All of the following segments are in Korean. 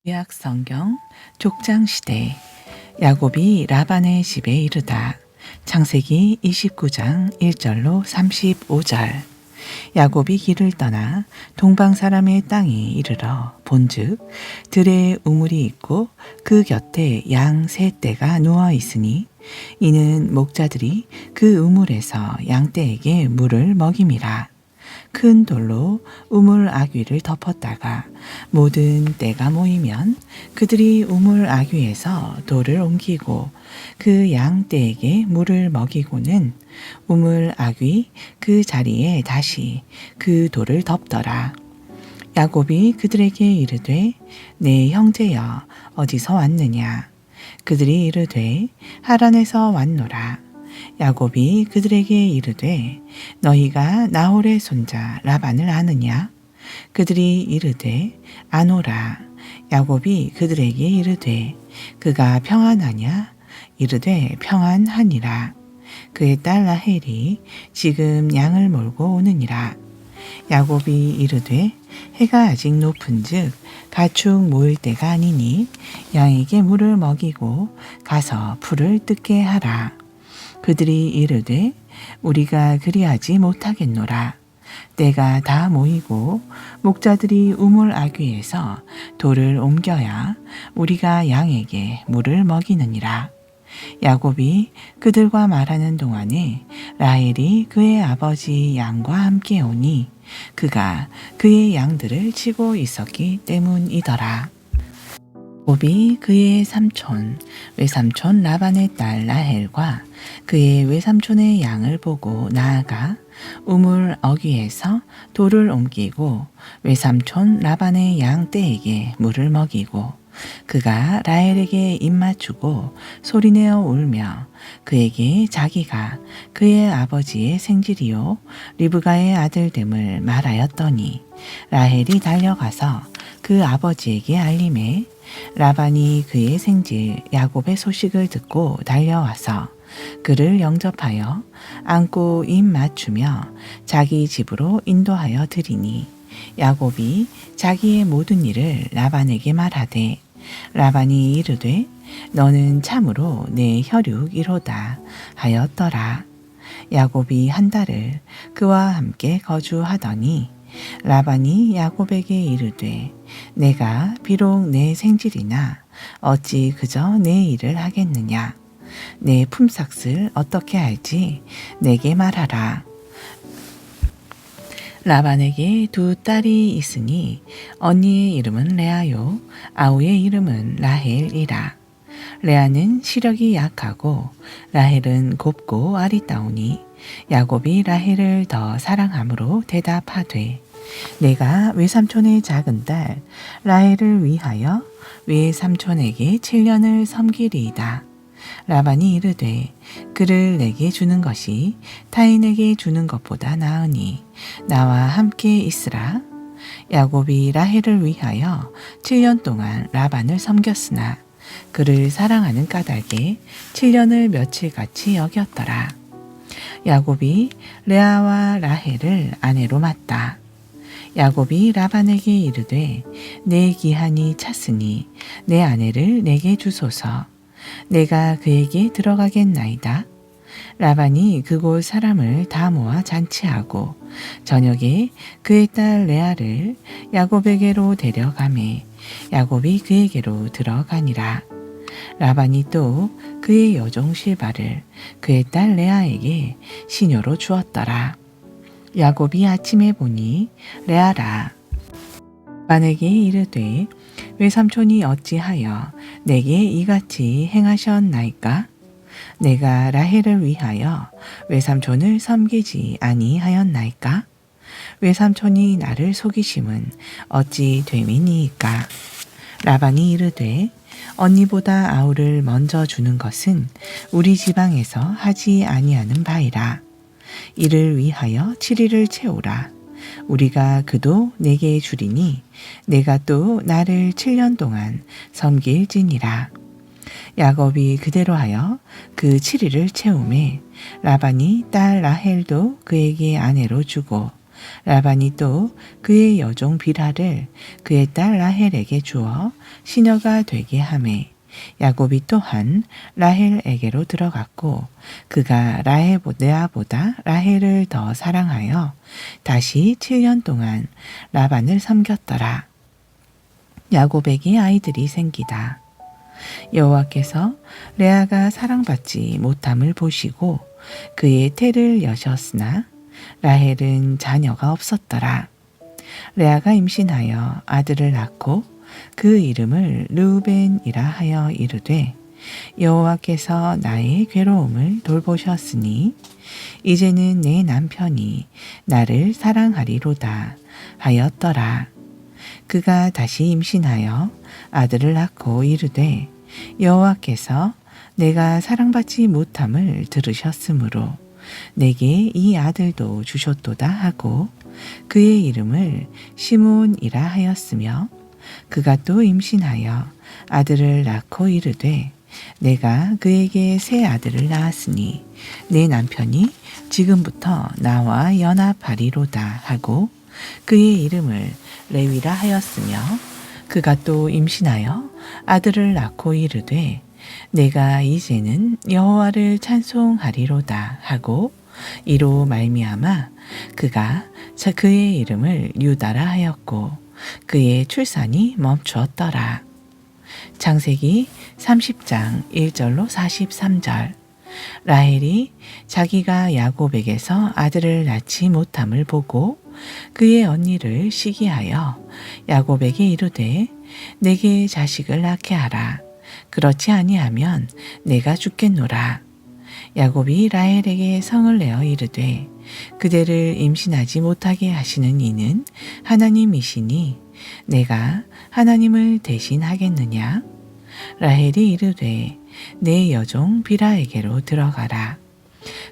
구약 성경 족장 시대 야곱이 라반의 집에 이르다. 창세기 29장 1절로 35절. 야곱이 길을 떠나 동방 사람의 땅에 이르러 본즉 들에 우물이 있고 그 곁에 양 세 떼가 누워 있으니 이는 목자들이 그 우물에서 양떼에게 물을 먹임이라. 큰 돌로 우물 아귀를 덮었다가 모든 떼가 모이면 그들이 우물 아귀에서 돌을 옮기고 그 양떼에게 물을 먹이고는 우물 아귀 그 자리에 다시 그 돌을 덮더라. 야곱이 그들에게 이르되 내 형제여 어디서 왔느냐? 그들이 이르되 하란에서 왔노라. 야곱이 그들에게 이르되 너희가 나홀의 손자 라반을 아느냐? 그들이 이르되 아노라. 야곱이 그들에게 이르되 그가 평안하냐? 이르되 평안하니라. 그의 딸 라헬이 지금 양을 몰고 오느니라. 야곱이 이르되 해가 아직 높은즉 가축 모일 때가 아니니 양에게 물을 먹이고 가서 풀을 뜯게 하라. 그들이 이르되 우리가 그리하지 못하겠노라. 때가 다 모이고 목자들이 우물 아귀에서 돌을 옮겨야 우리가 양에게 물을 먹이느니라. 야곱이 그들과 말하는 동안에 라헬이 그의 아버지 양과 함께 오니 그가 그의 양들을 치고 있었기 때문이더라. 야곱이 그의 삼촌 외삼촌 라반의 딸 라헬과 그의 외삼촌의 양을 보고 나아가 우물 어귀에서 돌을 옮기고 외삼촌 라반의 양 떼에게 물을 먹이고 그가 라헬에게 입맞추고 소리내어 울며 그에게 자기가 그의 아버지의 생질이요 리브가의 아들됨을 말하였더니 라헬이 달려가서 그 아버지에게 알림해 라반이 그의 생질 야곱의 소식을 듣고 달려와서 그를 영접하여 안고 입 맞추며 자기 집으로 인도하여 드리니 야곱이 자기의 모든 일을 라반에게 말하되 라반이 이르되 너는 참으로 내 혈육이로다 하였더라. 야곱이 한 달을 그와 함께 거주하더니 라반이 야곱에게 이르되 내가 비록 내 생질이나 어찌 그저 내 일을 하겠느냐? 내 품삯을 어떻게 알지? 내게 말하라. 라반에게 두 딸이 있으니 언니의 이름은 레아요 아우의 이름은 라헬이라. 레아는 시력이 약하고 라헬은 곱고 아리따우니 야곱이 라헬을 더 사랑함으로 대답하되 내가 외삼촌의 작은 딸 라헬을 위하여 외삼촌에게 7년을 섬기리이다. 라반이 이르되 그를 내게 주는 것이 타인에게 주는 것보다 나으니 나와 함께 있으라. 야곱이 라헬을 위하여 7년 동안 라반을 섬겼으나 그를 사랑하는 까닭에 7년을 며칠같이 여겼더라. 야곱이 레아와 라헬을 아내로 맞다. 야곱이 라반에게 이르되 내 기한이 찼으니 내 아내를 내게 주소서. 내가 그에게 들어가겠나이다. 라반이 그곳 사람을 다 모아 잔치하고 저녁에 그의 딸 레아를 야곱에게로 데려가매 야곱이 그에게로 들어가니라. 라반이 또 그의 여종 실바를 그의 딸 레아에게 시녀로 주었더라. 야곱이 아침에 보니 레아라. 라반에게 이르되 외삼촌이 어찌하여 내게 이같이 행하셨나이까? 내가 라헬을 위하여 외삼촌을 섬기지 아니하였나이까? 외삼촌이 나를 속이심은 어찌 됨이니이까? 라반이 이르되 언니보다 아우를 먼저 주는 것은 우리 지방에서 하지 아니하는 바이라. 이를 위하여 7일을 채우라. 우리가 그도 내게 주리니 내가 또 나를 7년 동안 섬길지니라. 야곱이 그대로 하여 그 7일을 채우매 라반이 딸 라헬도 그에게 아내로 주고 라반이 또 그의 여종 빌하를 그의 딸 라헬에게 주어 시녀가 되게 하매 야곱이 또한 라헬에게로 들어갔고 그가 레아보다 라헬을 더 사랑하여 다시 7년 동안 라반을 섬겼더라. 야곱에게 아이들이 생기다. 여호와께서 레아가 사랑받지 못함을 보시고 그의 태를 여셨으나 라헬은 자녀가 없었더라. 레아가 임신하여 아들을 낳고 그 이름을 르우벤이라 하여 이르되 여호와께서 나의 괴로움을 돌보셨으니 이제는 내 남편이 나를 사랑하리로다 하였더라. 그가 다시 임신하여 아들을 낳고 이르되 여호와께서 내가 사랑받지 못함을 들으셨으므로 내게 이 아들도 주셨도다 하고 그의 이름을 시므온이라 하였으며 그가 또 임신하여 아들을 낳고 이르되 내가 그에게 새 아들을 낳았으니 내 남편이 지금부터 나와 연합하리로다 하고 그의 이름을 레위라 하였으며 그가 또 임신하여 아들을 낳고 이르되 내가 이제는 여호와를 찬송하리로다 하고 이로 말미암아 그가 그의 이름을 유다라 하였고 그의 출산이 멈추었더라. 창세기 30장 1절로 43절. 라헬이 자기가 야곱에게서 아들을 낳지 못함을 보고 그의 언니를 시기하여 야곱에게 이르되 내게 자식을 낳게 하라. 그렇지 아니하면 내가 죽겠노라. 야곱이 라헬에게 성을 내어 이르되 그대를 임신하지 못하게 하시는 이는 하나님이시니 내가 하나님을 대신하겠느냐? 라헬이 이르되 내 여종 빌하에게로 들어가라.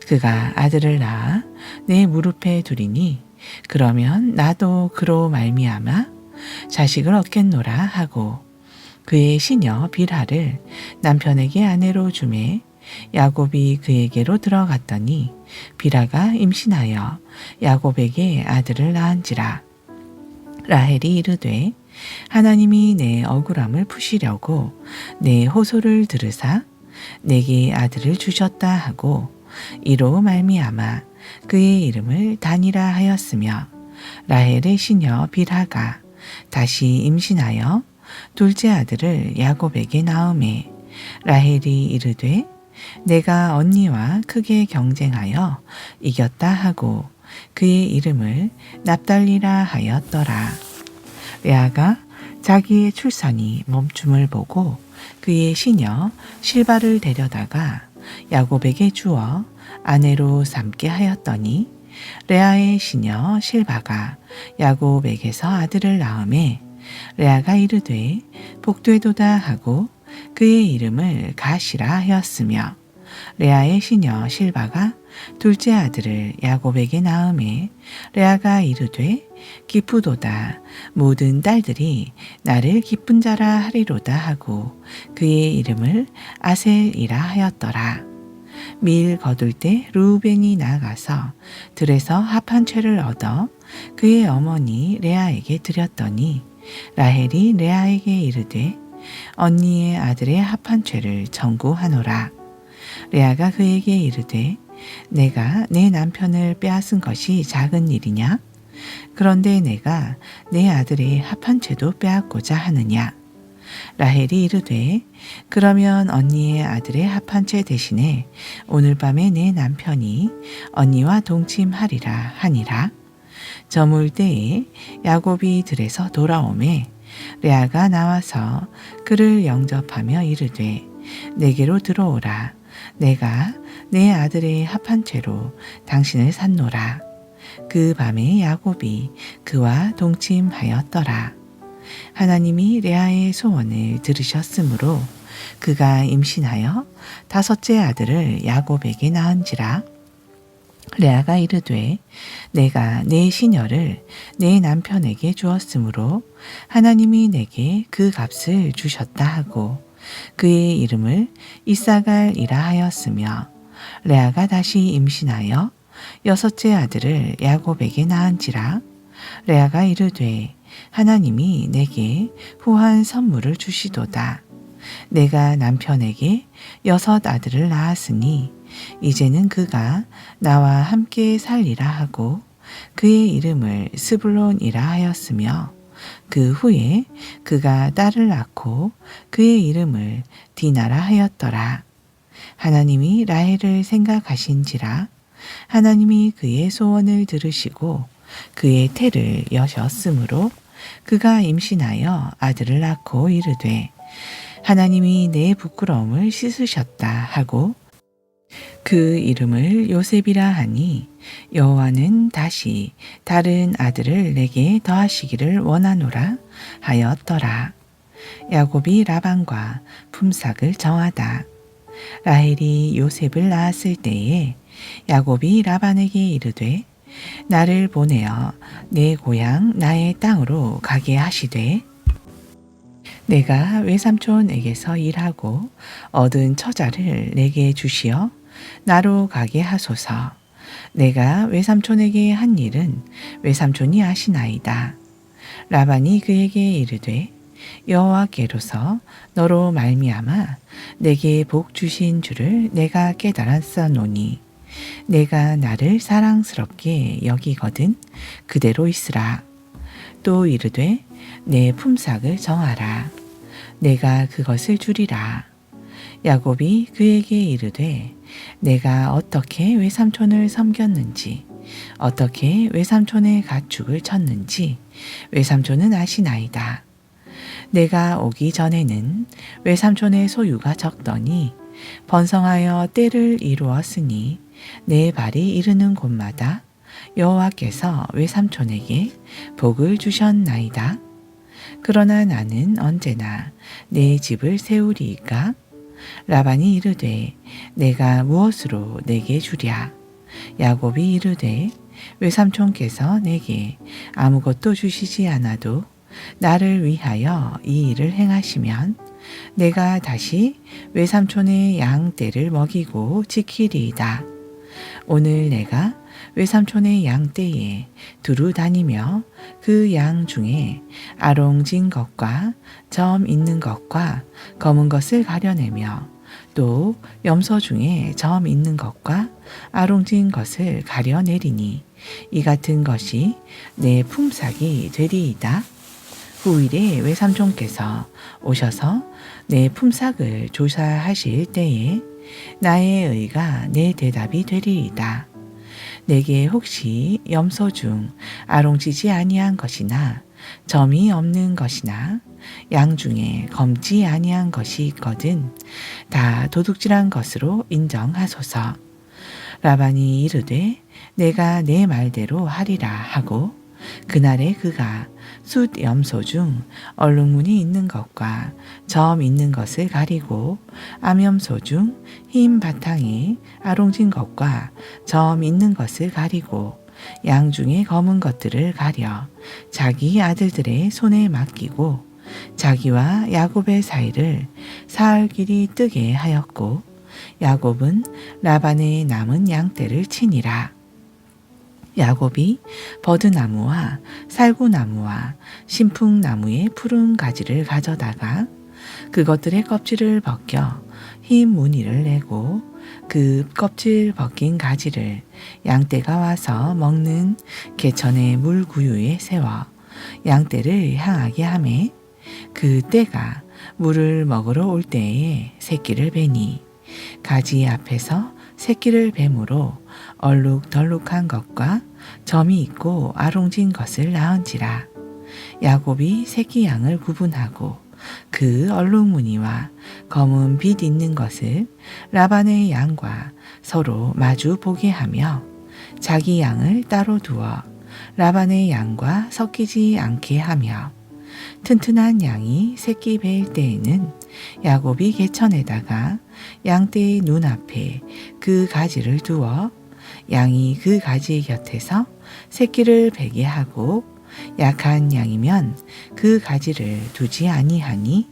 그가 아들을 낳아 내 무릎에 두리니 그러면 나도 그로 말미암아 자식을 얻겠노라 하고 그의 시녀 빌하를 남편에게 아내로 주매 야곱이 그에게로 들어갔더니 빌하가 임신하여 야곱에게 아들을 낳은지라. 라헬이 이르되 하나님이 내 억울함을 푸시려고 내 호소를 들으사 내게 아들을 주셨다 하고 이로 말미암아 그의 이름을 단이라 하였으며 라헬의 시녀 빌하가 다시 임신하여 둘째 아들을 야곱에게 낳음에 라헬이 이르되 내가 언니와 크게 경쟁하여 이겼다 하고 그의 이름을 납달리라 하였더라. 레아가 자기의 출산이 멈춤을 보고 그의 시녀 실바를 데려다가 야곱에게 주어 아내로 삼게 하였더니 레아의 시녀 실바가 야곱에게서 아들을 낳음에 레아가 이르되 복되도다 하고 그의 이름을 가시라 하였으며 레아의 시녀 실바가 둘째 아들을 야곱에게 낳음에 레아가 이르되 기쁘도다 모든 딸들이 나를 기쁜 자라 하리로다 하고 그의 이름을 아셀이라 하였더라. 밀 거둘 때 르우벤이 나가서 들에서 합한 채를 얻어 그의 어머니 레아에게 드렸더니 라헬이 레아에게 이르되 언니의 아들의 합한 채를 청구하노라. 레아가 그에게 이르되 내가 내 남편을 빼앗은 것이 작은 일이냐? 그런데 내가 내 아들의 합한 채도 빼앗고자 하느냐? 라헬이 이르되 그러면 언니의 아들의 합한 채 대신에 오늘 밤에 내 남편이 언니와 동침하리라 하니라. 저물 때에 야곱이 들에서 돌아오매 레아가 나와서 그를 영접하며 이르되 내게로 들어오라. 내가 내 아들의 합한 채로 당신을 샀노라. 그 밤에 야곱이 그와 동침하였더라. 하나님이 레아의 소원을 들으셨으므로 그가 임신하여 다섯째 아들을 야곱에게 낳은지라. 레아가 이르되 내가 내 시녀를 내 남편에게 주었으므로 하나님이 내게 그 값을 주셨다 하고 그의 이름을 이사갈이라 하였으며 레아가 다시 임신하여 여섯째 아들을 야곱에게 낳은지라. 레아가 이르되 하나님이 내게 후한 선물을 주시도다. 내가 남편에게 여섯 아들을 낳았으니 이제는 그가 나와 함께 살리라 하고 그의 이름을 스불론이라 하였으며 그 후에 그가 딸을 낳고 그의 이름을 디나라 하였더라. 하나님이 라헬을 생각하신지라. 하나님이 그의 소원을 들으시고 그의 태를 여셨으므로 그가 임신하여 아들을 낳고 이르되 하나님이 내 부끄러움을 씻으셨다 하고 그 이름을 요셉이라 하니 여호와는 다시 다른 아들을 내게 더하시기를 원하노라 하였더라. 야곱이 라반과 품삯을 정하다. 라헬이 요셉을 낳았을 때에 야곱이 라반에게 이르되 나를 보내어 내 고향 나의 땅으로 가게 하시되 내가 외삼촌에게서 일하고 얻은 처자를 내게 주시어 나로 가게 하소서. 내가 외삼촌에게 한 일은 외삼촌이 아시나이다. 라반이 그에게 이르되 여호와께로서 너로 말미암아 내게 복 주신 줄을 내가 깨달았사노니 내가 나를 사랑스럽게 여기거든 그대로 있으라. 또 이르되 내 품삯을 정하라. 내가 그것을 주리라. 야곱이 그에게 이르되 내가 어떻게 외삼촌을 섬겼는지 어떻게 외삼촌의 가축을 쳤는지 외삼촌은 아시나이다. 내가 오기 전에는 외삼촌의 소유가 적더니 번성하여 때를 이루었으니 내 발이 이르는 곳마다 여호와께서 외삼촌에게 복을 주셨나이다. 그러나 나는 언제나 내 집을 세우리이까? 라반이 이르되 내가 무엇으로 내게 주랴? 야곱이 이르되 외삼촌께서 내게 아무것도 주시지 않아도 나를 위하여 이 일을 행하시면 내가 다시 외삼촌의 양 떼를 먹이고 지키리이다. 오늘 내가 외삼촌의 양 떼에 두루 다니며 그 양 중에 아롱진 것과 점 있는 것과 검은 것을 가려내며 또 염소 중에 점 있는 것과 아롱진 것을 가려내리니 이 같은 것이 내 품삯이 되리이다. 후일에 외삼촌께서 오셔서 내 품삯을 조사하실 때에 나의 의가 내 대답이 되리이다. 내게 혹시 염소 중 아롱지지 아니한 것이나 점이 없는 것이나 양 중에 검지 아니한 것이 있거든 다 도둑질한 것으로 인정하소서. 라반이 이르되 내가 내 말대로 하리라 하고 그날에 그가 숫 염소 중 얼룩무늬 있는 것과 점 있는 것을 가리고 암염소 중 흰 바탕에 아롱진 것과 점 있는 것을 가리고 양 중에 검은 것들을 가려 자기 아들들의 손에 맡기고 자기와 야곱의 사이를 사흘 길이 뜨게 하였고 야곱은 라반의 남은 양떼를 치니라. 야곱이 버드나무와 살구나무와 신풍나무의 푸른 가지를 가져다가 그것들의 껍질을 벗겨 흰 무늬를 내고 그 껍질 벗긴 가지를 양떼가 와서 먹는 개천의 물구유에 세워 양떼를 향하게 하매 그 떼가 물을 먹으러 올 때에 새끼를 베니 가지 앞에서 새끼를 뱀으로 얼룩덜룩한 것과 점이 있고 아롱진 것을 낳은지라. 야곱이 새끼 양을 구분하고 그 얼룩무늬와 검은 빛 있는 것을 라반의 양과 서로 마주 보게 하며 자기 양을 따로 두어 라반의 양과 섞이지 않게 하며 튼튼한 양이 새끼 뵐 때에는 야곱이 개천에다가 양떼의 눈앞에 그 가지를 두어 양이 그 가지 곁에서 새끼를 베게 하고 약한 양이면 그 가지를 두지 아니하니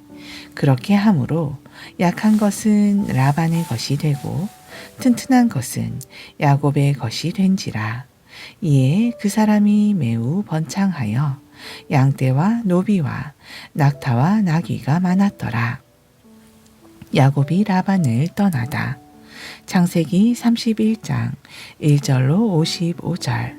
그렇게 함으로 약한 것은 라반의 것이 되고 튼튼한 것은 야곱의 것이 된지라. 이에 그 사람이 매우 번창하여 양떼와 노비와 낙타와 나귀가 많았더라. 야곱이 라반을 떠나다. 창세기 31장 1절로 55절.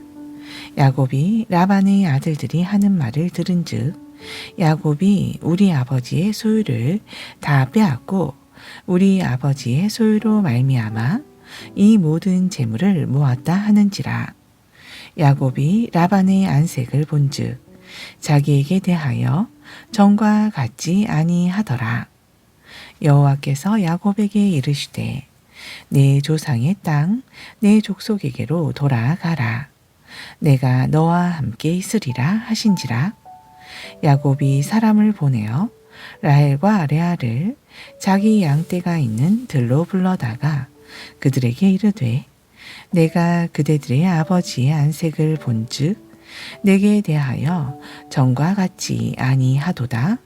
야곱이 라반의 아들들이 하는 말을 들은즉 야곱이 우리 아버지의 소유를 다 빼앗고 우리 아버지의 소유로 말미암아 이 모든 재물을 모았다 하는지라. 야곱이 라반의 안색을 본즉 자기에게 대하여 전과 같지 아니하더라. 여호와께서 야곱에게 이르시되 내 조상의 땅 내 족속에게로 돌아가라. 내가 너와 함께 있으리라 하신지라. 야곱이 사람을 보내어 라헬과 레아를 자기 양떼가 있는 들로 불러다가 그들에게 이르되 내가 그대들의 아버지의 안색을 본즉 내게 대하여 전과 같지 아니하도다.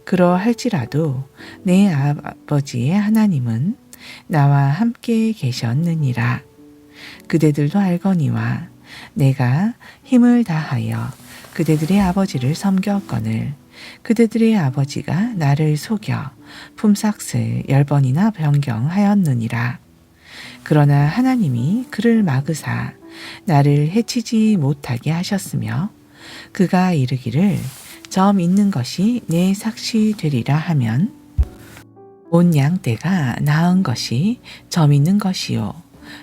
그러할지라도 내 아버지의 하나님은 나와 함께 계셨느니라. 그대들도 알거니와 내가 힘을 다하여 그대들의 아버지를 섬겼거늘 그대들의 아버지가 나를 속여 품삯을 10번이나 변경하였느니라. 그러나 하나님이 그를 막으사 나를 해치지 못하게 하셨으며 그가 이르기를 점 있는 것이 내 삭시 되리라 하면 온 양떼가 나은 것이 점 있는 것이요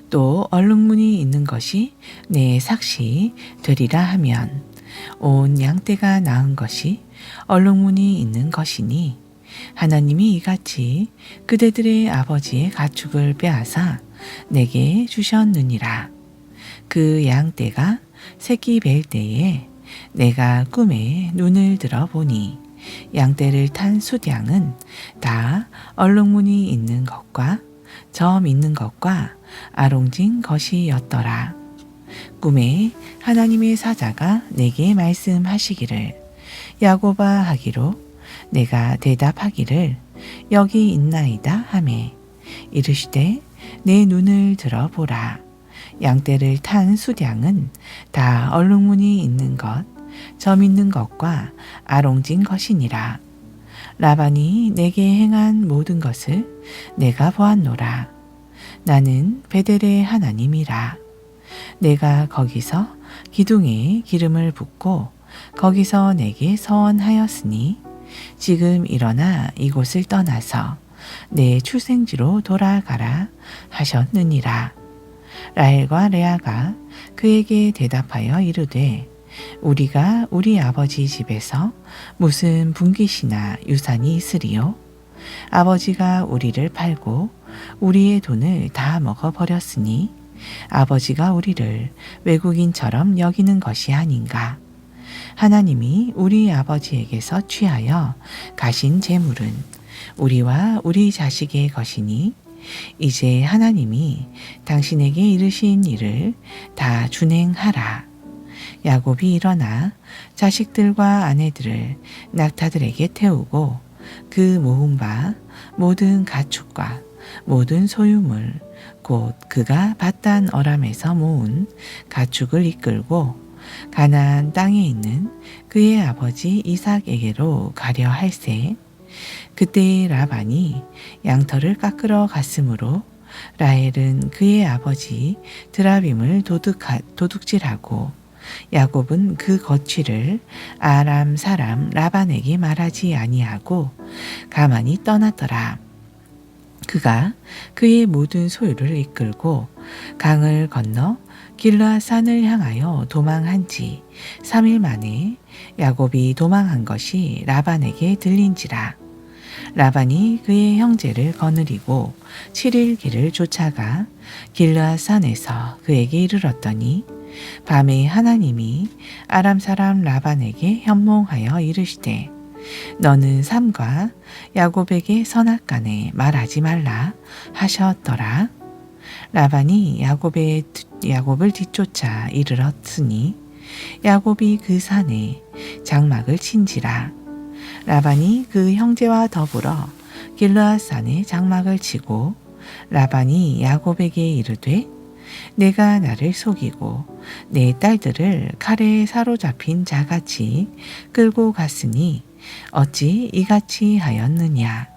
또 얼룩무늬 있는 것이 내 삭시 되리라 하면 온 양떼가 나은 것이 얼룩무늬 있는 것이니 하나님이 이같이 그대들의 아버지의 가축을 빼앗아 내게 주셨느니라. 그 양떼가 새끼 뵐 때에 내가 꿈에 눈을 들어보니 양떼를 탄 숫양은 다 얼룩무늬 있는 것과 점 있는 것과 아롱진 것이었더라. 꿈에 하나님의 사자가 내게 말씀하시기를 야곱아 하기로 내가 대답하기를 여기 있나이다 하매 이르시되 내 눈을 들어보라. 양떼를 탄 숫양은 다 얼룩무늬 있는 것, 점 있는 것과 아롱진 것이니라. 라반이 내게 행한 모든 것을 내가 보았노라. 나는 베델의 하나님이라. 내가 거기서 기둥에 기름을 붓고 거기서 내게 서원하였으니 지금 일어나 이곳을 떠나서 내 출생지로 돌아가라 하셨느니라. 라헬과 레아가 그에게 대답하여 이르되 우리가 우리 아버지 집에서 무슨 분깃이나 유산이 있으리요? 아버지가 우리를 팔고 우리의 돈을 다 먹어버렸으니 아버지가 우리를 외국인처럼 여기는 것이 아닌가. 하나님이 우리 아버지에게서 취하여 가신 재물은 우리와 우리 자식의 것이니 이제 하나님이 당신에게 이르신 일을 다 준행하라. 야곱이 일어나 자식들과 아내들을 낙타들에게 태우고 그 모은 바 모든 가축과 모든 소유물 곧 그가 밧단 어람에서 모은 가축을 이끌고 가나안 땅에 있는 그의 아버지 이삭에게로 가려 할세. 그때 라반이 양털을 깎으러 갔으므로 라헬은 그의 아버지 드라빔을 도둑질하고 야곱은 그 거취를 아람 사람 라반에게 말하지 아니하고 가만히 떠났더라. 그가 그의 모든 소유를 이끌고 강을 건너 길르앗산을 향하여 도망한 지 3일 만에 야곱이 도망한 것이 라반에게 들린지라. 라반이 그의 형제를 거느리고 7일 길을 쫓아가 길르앗산에서 그에게 이르렀더니 밤에 하나님이 아람 사람 라반에게 현몽하여 이르시되 너는 삼가 야곱에게 선악간에 말하지 말라 하셨더라. 라반이 야곱을 뒤쫓아 이르렀으니 야곱이 그 산에 장막을 친지라. 라반이 그 형제와 더불어 길르앗산에 장막을 치고 라반이 야곱에게 이르되 내가 나를 속이고 내 딸들을 칼에 사로잡힌 자같이 끌고 갔으니 어찌 이같이 하였느냐.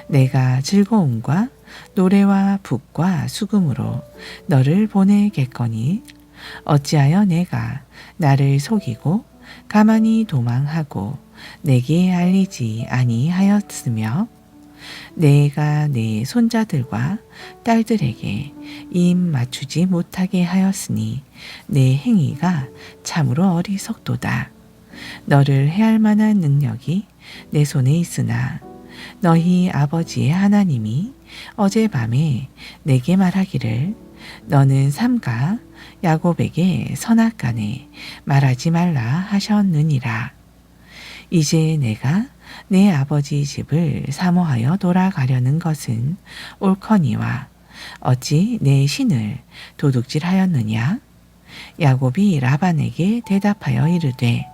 내가 즐거움과 노래와 북과 수금으로 너를 보내겠거니 어찌하여 내가 나를 속이고 가만히 도망하고 내게 알리지 아니하였으며 내가 내 손자들과 딸들에게 입 맞추지 못하게 하였으니 내 행위가 참으로 어리석도다. 너를 해할 만한 능력이 내 손에 있으나 너희 아버지의 하나님이 어젯밤에 내게 말하기를 너는 삼가 야곱에게 선악간에 말하지 말라 하셨느니라. 이제 내가 내 아버지 집을 사모하여 돌아가려는 것은 옳거니와 어찌 내 신을 도둑질하였느냐? 야곱이 라반에게 대답하여 이르되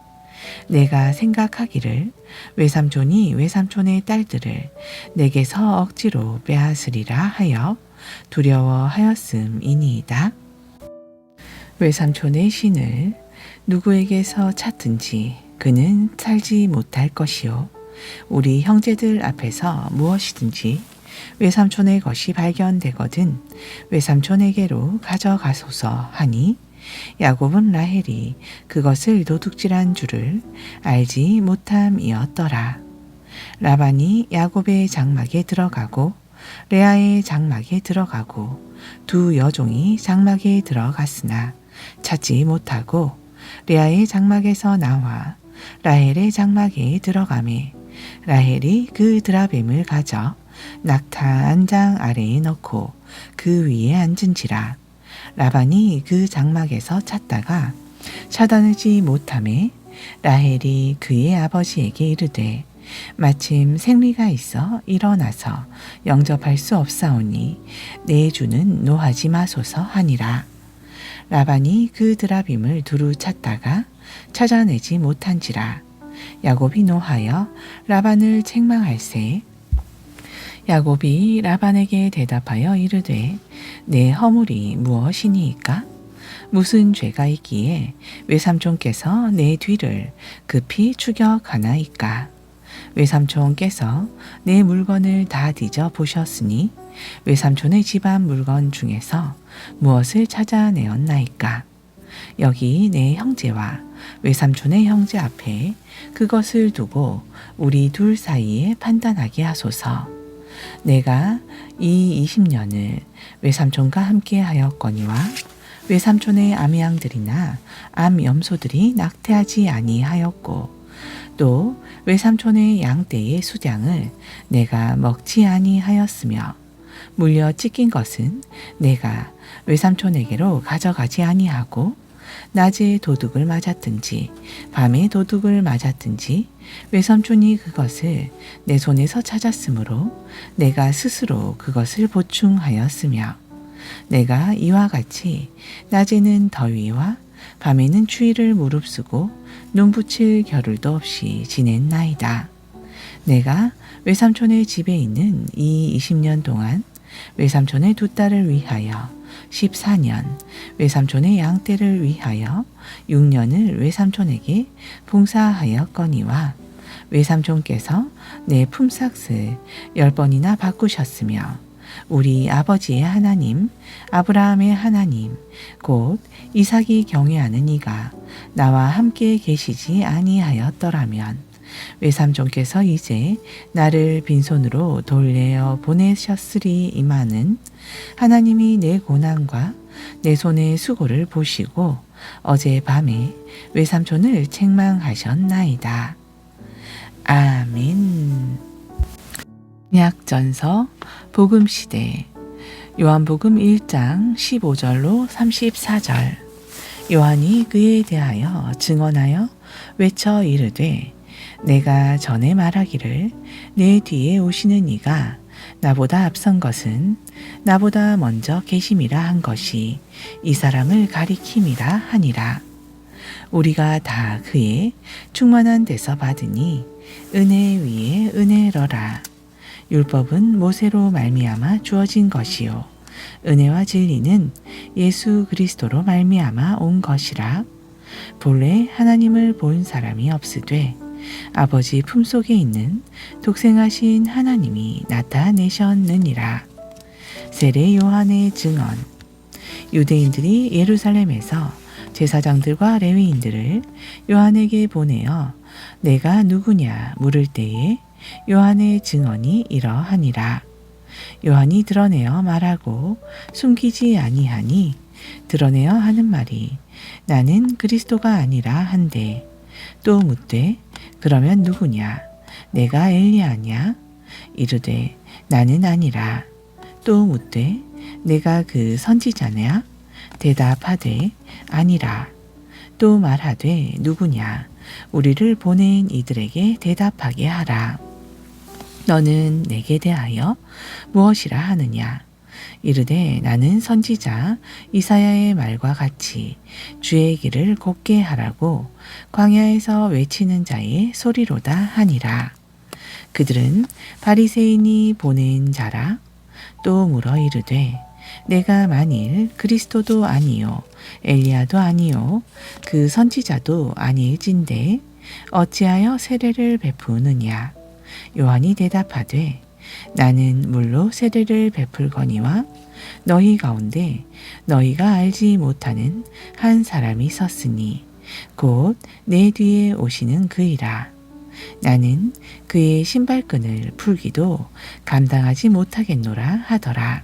내가 생각하기를 외삼촌이 외삼촌의 딸들을 내게서 억지로 빼앗으리라 하여 두려워하였음이니이다. 외삼촌의 신을 누구에게서 찾든지 그는 살지 못할 것이요 우리 형제들 앞에서 무엇이든지 외삼촌의 것이 발견되거든 외삼촌에게로 가져가소서 하니 야곱은 라헬이 그것을 도둑질한 줄을 알지 못함이었더라. 라반이 야곱의 장막에 들어가고 레아의 장막에 들어가고 두 여종이 장막에 들어갔으나 찾지 못하고 레아의 장막에서 나와 라헬의 장막에 들어가매 라헬이 그 드라뱀을 가져 낙타 안장 아래에 넣고 그 위에 앉은지라. 라반이 그 장막에서 찾다가 찾아내지 못하매 라헬이 그의 아버지에게 이르되 마침 생리가 있어 일어나서 영접할 수 없사오니 내 주는 노하지 마소서 하니라. 라반이 그 드라빔을 두루 찾다가 찾아내지 못한지라. 야곱이 노하여 라반을 책망할세. 야곱이 라반에게 대답하여 이르되 내 허물이 무엇이니이까? 무슨 죄가 있기에 외삼촌께서 내 뒤를 급히 추격하나이까? 외삼촌께서 내 물건을 다 뒤져 보셨으니 외삼촌의 집안 물건 중에서 무엇을 찾아내었나이까? 여기 내 형제와 외삼촌의 형제 앞에 그것을 두고 우리 둘 사이에 판단하게 하소서. 내가 이 20년을 외삼촌과 함께 하였거니와 외삼촌의 암양들이나 암염소들이 낙태하지 아니하였고 또 외삼촌의 양떼의 수장을 내가 먹지 아니하였으며 물려 찢긴 것은 내가 외삼촌에게로 가져가지 아니하고 낮에 도둑을 맞았든지 밤에 도둑을 맞았든지 외삼촌이 그것을 내 손에서 찾았으므로 내가 스스로 그것을 보충하였으며 내가 이와 같이 낮에는 더위와 밤에는 추위를 무릅쓰고 눈붙일 겨를도 없이 지냈나이다. 내가 외삼촌의 집에 있는 이 20년 동안 외삼촌의 두 딸을 위하여 14년, 외삼촌의 양떼를 위하여 6년을 외삼촌에게 봉사하였거니와 외삼촌께서 내 품삯을 10번이나 바꾸셨으며 우리 아버지의 하나님, 아브라함의 하나님, 곧 이삭이 경외하는 이가 나와 함께 계시지 아니하였더라면 외삼촌께서 이제 나를 빈손으로 돌려 보내셨으리이마는 하나님이 내 고난과 내 손의 수고를 보시고 어젯밤에 외삼촌을 책망하셨나이다. 아멘. 약전서 복음시대 요한복음 1장 15절로 34절. 요한이 그에 대하여 증언하여 외쳐 이르되 내가 전에 말하기를 내 뒤에 오시는 이가 나보다 앞선 것은 나보다 먼저 계심이라 한 것이 이 사람을 가리킴이라 하니라. 우리가 다 그의 충만한 데서 받으니 은혜 위에 은혜러라. 율법은 모세로 말미암아 주어진 것이요 은혜와 진리는 예수 그리스도로 말미암아 온 것이라. 본래 하나님을 본 사람이 없으되 아버지 품속에 있는 독생하신 하나님이 나타내셨느니라. 세례 요한의 증언. 유대인들이 예루살렘에서 제사장들과 레위인들을 요한에게 보내어 내가 누구냐 물을 때에 요한의 증언이 이러하니라. 요한이 드러내어 말하고 숨기지 아니하니 드러내어 하는 말이 나는 그리스도가 아니라 한데 또 묻되 그러면 누구냐 내가 엘리야냐 이르되 나는 아니라 또 묻되 내가 그 선지자냐 대답하되 아니라 또 말하되 누구냐 우리를 보낸 이들에게 대답하게 하라. 너는 내게 대하여 무엇이라 하느냐 이르되 나는 선지자 이사야의 말과 같이 주의 길을 곱게 하라고 광야에서 외치는 자의 소리로다 하니라. 그들은 바리새인이 보낸 자라. 또 물어 이르되 내가 만일 그리스도도 아니요 엘리야도 아니요 그 선지자도 아닐진데 어찌하여 세례를 베푸느냐. 요한이 대답하되 나는 물로 세례를 베풀거니와 너희 가운데 너희가 알지 못하는 한 사람이 섰으니 곧 내 뒤에 오시는 그이라. 나는 그의 신발끈을 풀기도 감당하지 못하겠노라 하더라.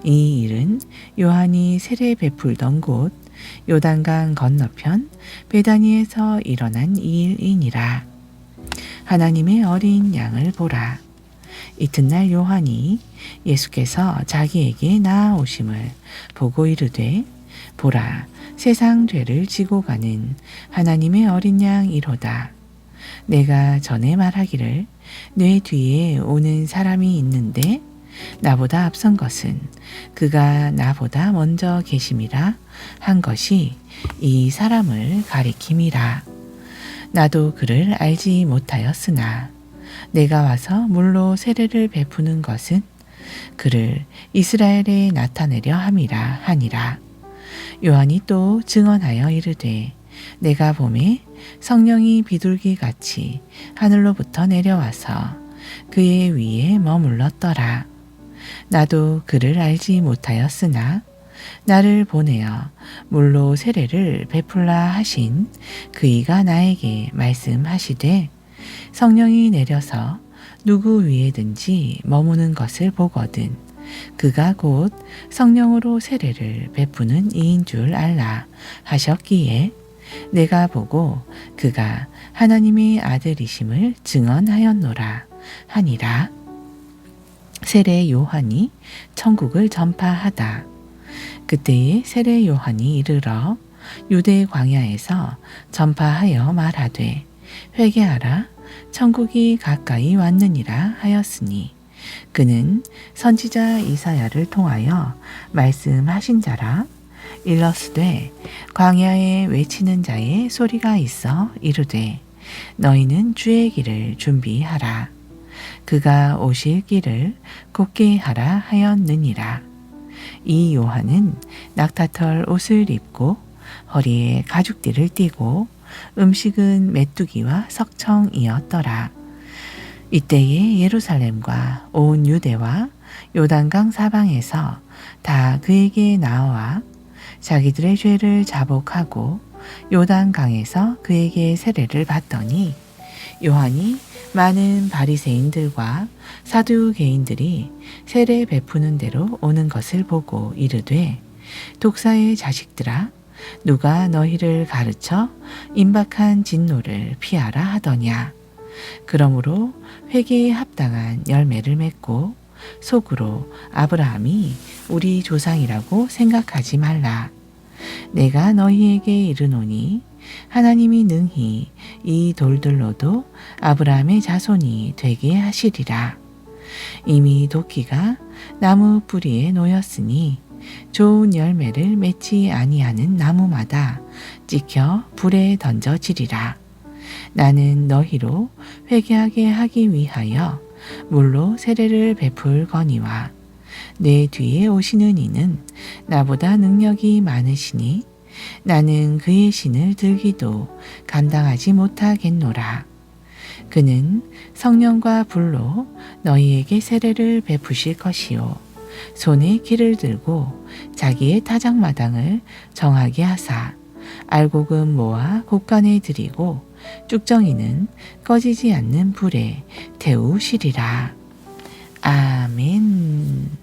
이 일은 요한이 세례 베풀던 곳 요단강 건너편 베다니에서 일어난 일이니라. 하나님의 어린 양을 보라. 이튿날 요한이 예수께서 자기에게 나아오심을 보고 이르되 보라 세상 죄를 지고 가는 하나님의 어린 양이로다. 내가 전에 말하기를 내 뒤에 오는 사람이 있는데 나보다 앞선 것은 그가 나보다 먼저 계심이라 한 것이 이 사람을 가리킴이라. 나도 그를 알지 못하였으나 내가 와서 물로 세례를 베푸는 것은 그를 이스라엘에 나타내려 함이라 하니라. 요한이 또 증언하여 이르되 내가 보매 성령이 비둘기같이 하늘로부터 내려와서 그의 위에 머물렀더라. 나도 그를 알지 못하였으나 나를 보내어 물로 세례를 베풀라 하신 그이가 나에게 말씀하시되 성령이 내려서 누구 위에든지 머무는 것을 보거든 그가 곧 성령으로 세례를 베푸는 이인 줄 알라 하셨기에 내가 보고 그가 하나님의 아들이심을 증언하였노라 하니라. 세례 요한이 천국을 전파하다. 그때에 세례 요한이 이르러 유대 광야에서 전파하여 말하되 회개하라 천국이 가까이 왔느니라 하였으니 그는 선지자 이사야를 통하여 말씀하신 자라. 일러스되 광야에 외치는 자의 소리가 있어 이르되 너희는 주의 길을 준비하라. 그가 오실 길을 곱게 하라 하였느니라. 이 요한은 낙타털 옷을 입고 허리에 가죽띠를 띠고 음식은 메뚜기와 석청이었더라. 이때에 예루살렘과 온 유대와 요단강 사방에서 다 그에게 나와 자기들의 죄를 자복하고 요단강에서 그에게 세례를 받더니 요한이 많은 바리새인들과 사두개인들이 세례 베푸는 대로 오는 것을 보고 이르되 독사의 자식들아 누가 너희를 가르쳐 임박한 진노를 피하라 하더냐. 그러므로 회개에 합당한 열매를 맺고 속으로 아브라함이 우리 조상이라고 생각하지 말라. 내가 너희에게 이르노니 하나님이 능히 이 돌들로도 아브라함의 자손이 되게 하시리라. 이미 도끼가 나무 뿌리에 놓였으니 좋은 열매를 맺지 아니하는 나무마다 찍혀 불에 던져지리라. 나는 너희로 회개하게 하기 위하여 물로 세례를 베풀거니와 내 뒤에 오시는 이는 나보다 능력이 많으시니 나는 그의 신을 들기도 감당하지 못하겠노라. 그는 성령과 불로 너희에게 세례를 베푸실 것이요 손에 기를 들고 자기의 타작마당을 정하게 하사 알곡은 모아 곳간에 들이고 쭉정이는 꺼지지 않는 불에 태우시리라. 아멘.